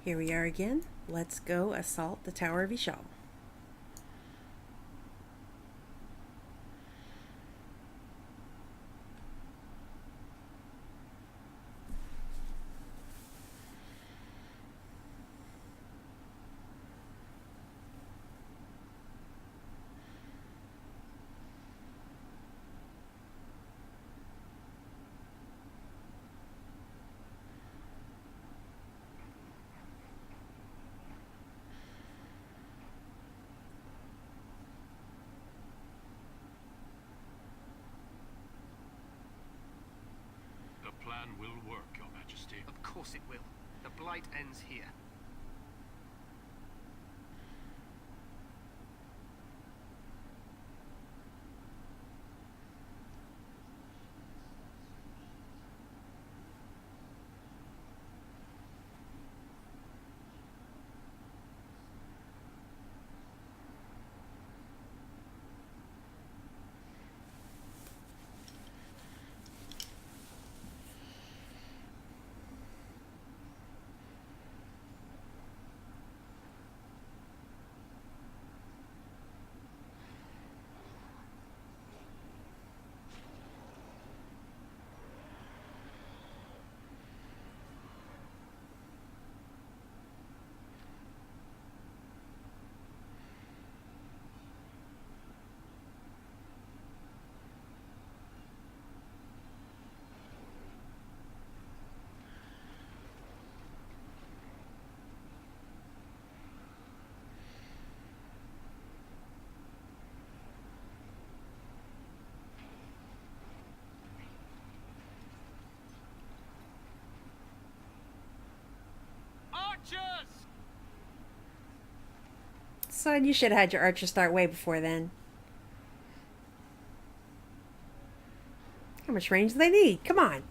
Here we are again. Let's go assault the Tower of Ishal. The plan will work, Your Majesty. Of course it will. The blight ends here. Archers! Son, you should have had your archers start way before then. How much range do they need? Come on.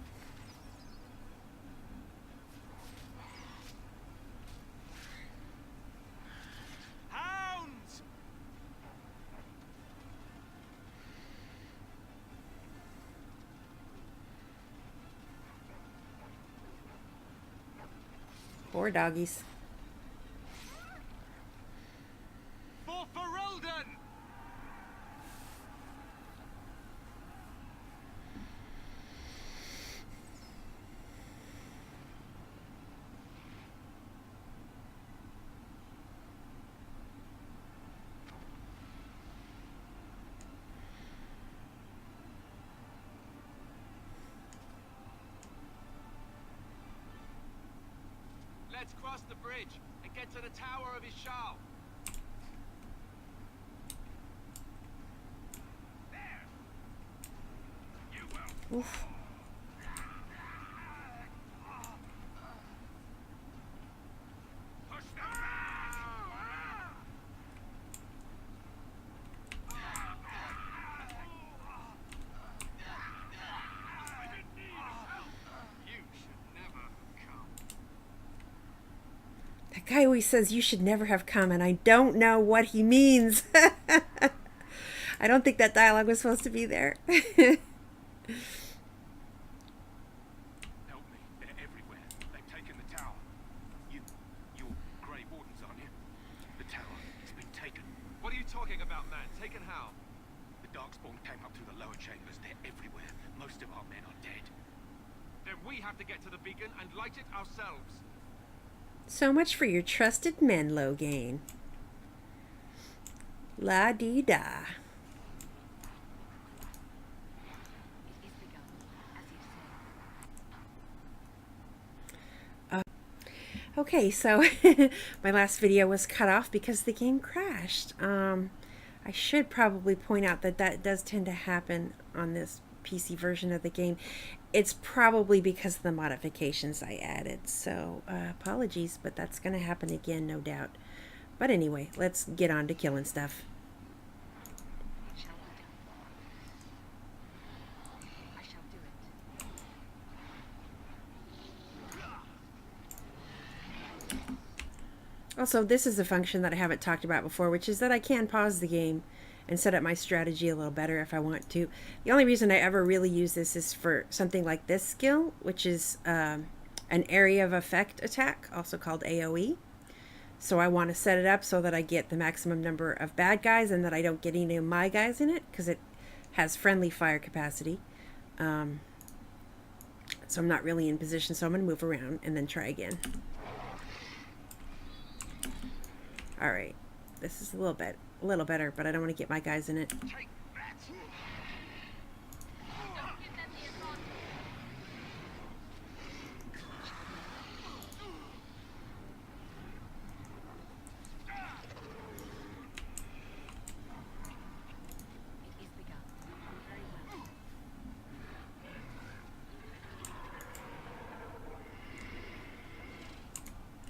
Hounds! Poor doggies. For Ferelden! Let's cross the bridge and get to the Tower of Ishal. There! You will. Oof. Push them back! I didn't need help. You should never have come. That guy always says you should never have come, and I don't know what he means. I don't think that dialogue was supposed to be there. Help me. They're everywhere. They've taken the tower. You're Grey Wardens, aren't you? The tower, it's been taken. What are you talking about, man? Taken how? The Darkspawn came up through the lower chambers. They're everywhere. Most of our men are dead. Then we have to get to the beacon and light it ourselves. So much for your trusted men, Logain. La-dee-da. Okay, so my last video was cut off because the game crashed. I should probably point out that that does tend to happen on this PC version of the game. It's probably because of the modifications I added, so apologies, but that's going to happen again, no doubt. But anyway, let's get on to killing stuff. Also, this is a function that I haven't talked about before, which is that I can pause the game and set up my strategy a little better if I want to. The only reason I ever really use this is for something like this skill, which is an area of effect attack, also called AoE. So I want to set it up so that I get the maximum number of bad guys and that I don't get any of my guys in it, because it has friendly fire capacity. So I'm not really in position, so I'm going to move around and then try again. Alright, this is a little better, but I don't want to get my guys in it. Take that.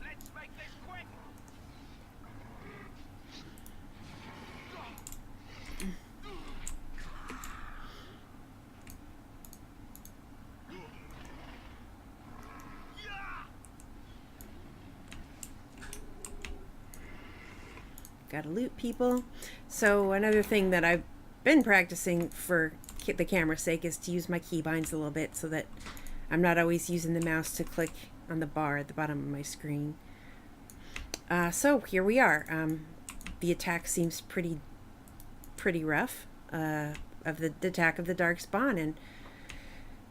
Let's make this quick. Gotta loot people. So another thing that I've been practicing for the camera's sake is to use my keybinds a little bit so that I'm not always using the mouse to click on the bar at the bottom of my screen. So here we are. The attack seems pretty rough, of the attack of the Darkspawn, and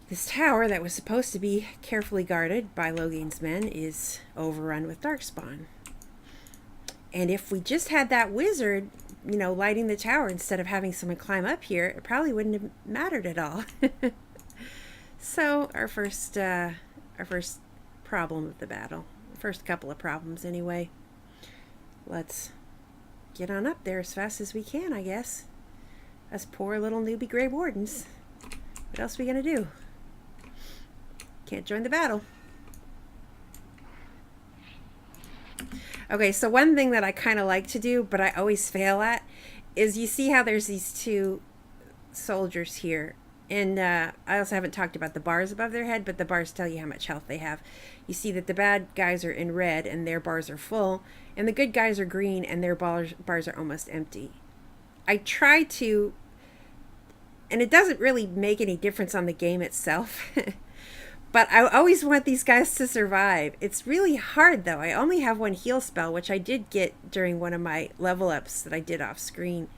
this tower that was supposed to be carefully guarded by Loghain's men is overrun with Darkspawn. And if we just had that wizard, you know, lighting the tower instead of having someone climb up here, it probably wouldn't have mattered at all. So our first problem of the battle, first couple of problems anyway. Let's get on up there as fast as we can, I guess. Us poor little newbie Grey Wardens. What else are we gonna do? Can't join the battle. Okay, so one thing that I kind of like to do, but I always fail at, is you see how there's these two soldiers here. And I also haven't talked about the bars above their head, but the bars tell you how much health they have. You see that the bad guys are in red and their bars are full, and the good guys are green and their bars are almost empty. I try to, and it doesn't really make any difference on the game itself, but I always want these guys to survive. It's really hard, though. I only have one heal spell, which I did get during one of my level ups that I did off screen.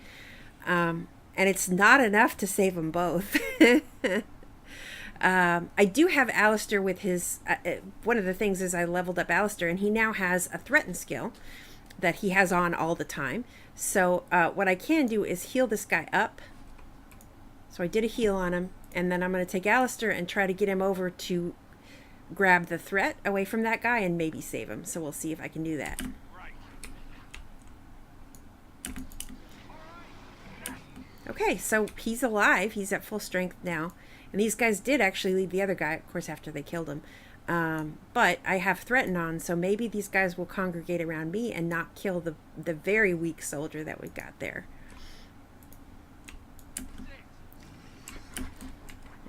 And it's not enough to save them both. I do have Alistair with his... one of the things is I leveled up Alistair, and he now has a threaten skill that he has on all the time. So what I can do is heal this guy up. So I did a heal on him. And then I'm going to take Alistair and try to get him over to grab the threat away from that guy and maybe save him. So we'll see if I can do that. Okay, so he's alive. He's at full strength now. And these guys did actually leave the other guy, of course, after they killed him. But I have threaten on, so maybe these guys will congregate around me and not kill the very weak soldier that we got there.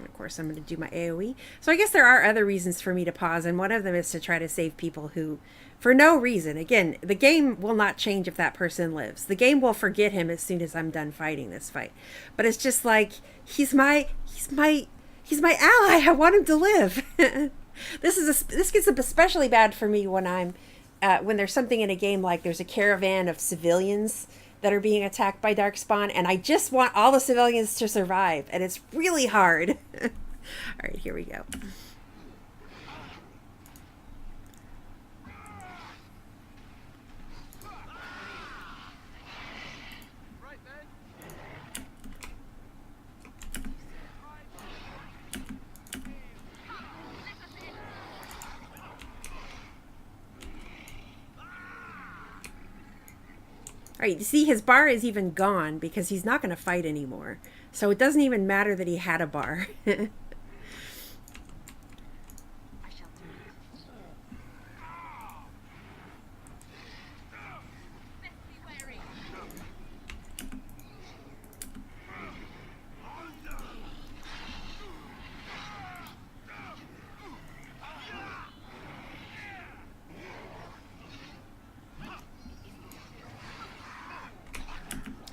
Of course, I'm going to do my AoE. So I guess there are other reasons for me to pause, and one of them is to try to save people who, for no reason, again, the game will not change if that person lives. The game will forget him as soon as I'm done fighting this fight. But it's just like, he's my ally. I want him to live. This gets especially bad for me when I'm when there's something in a game like there's a caravan of civilians that are being attacked by Darkspawn, and I just want all the civilians to survive, and it's really hard. All right, here we go. Alright, you see his bar is even gone because he's not going to fight anymore. So it doesn't even matter that he had a bar.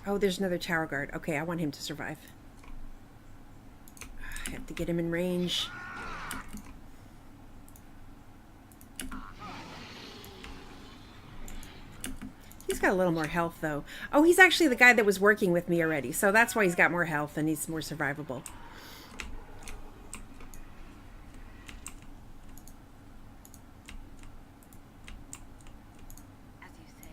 Oh, there's another tower guard. Okay, I want him to survive. I have to get him in range. got a little more health, though. Oh, he's actually the guy that was working with me already, so that's why he's got more health and he's more survivable. As you say.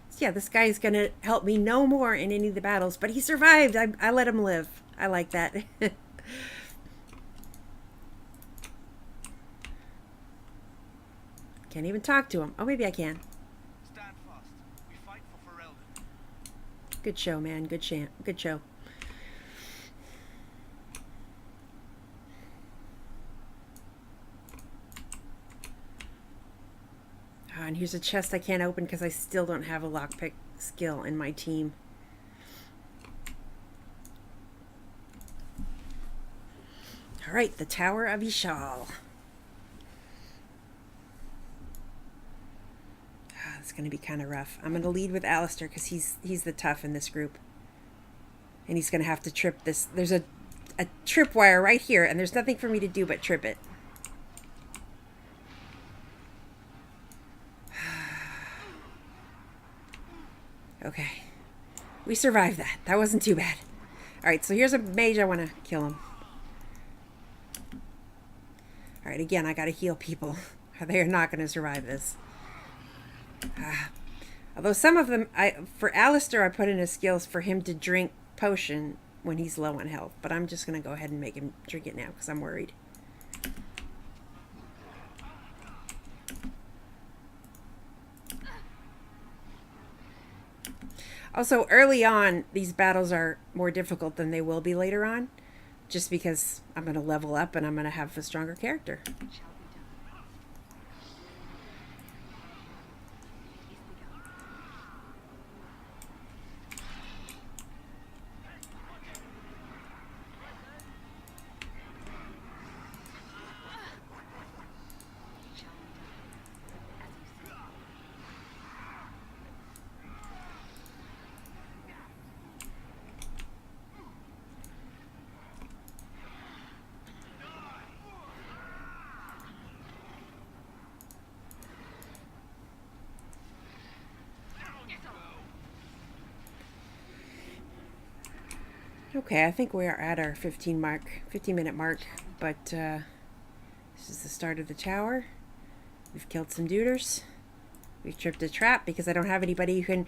So yeah, this guy is going to help me no more in any of the battles, but he survived. I let him live. I like that. Can't even talk to him. Oh, maybe I can. Stand fast. We fight for Rando. Good show, man. Good show. Oh, and here's a chest I can't open because I still don't have a lockpick skill in my team. All right, the Tower of Ishal. It's going to be kind of rough. I'm going to lead with Alistair because he's the tough in this group. And he's going to have to trip this. There's a tripwire right here, and there's nothing for me to do but trip it. Okay. We survived that. That wasn't too bad. Alright, so here's a mage. I want to kill him. Alright, again, I got to heal people. They are not going to survive this. Although some of them, for Alistair, I put in his skills for him to drink potion when he's low on health. But I'm just going to go ahead and make him drink it now because I'm worried. Also, early on, these battles are more difficult than they will be later on. Just because I'm going to level up and I'm going to have a stronger character. Shall be done. Okay, I think we are at our 15-minute mark, but this is the start of the tower. We've killed some duders. We've tripped a trap because I don't have anybody who can...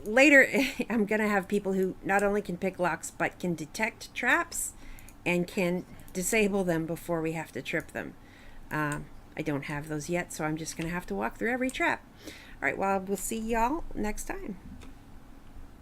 later, I'm going to have people who not only can pick locks, but can detect traps and can disable them before we have to trip them. I don't have those yet, so I'm just going to have to walk through every trap. All right, well, we'll see y'all next time.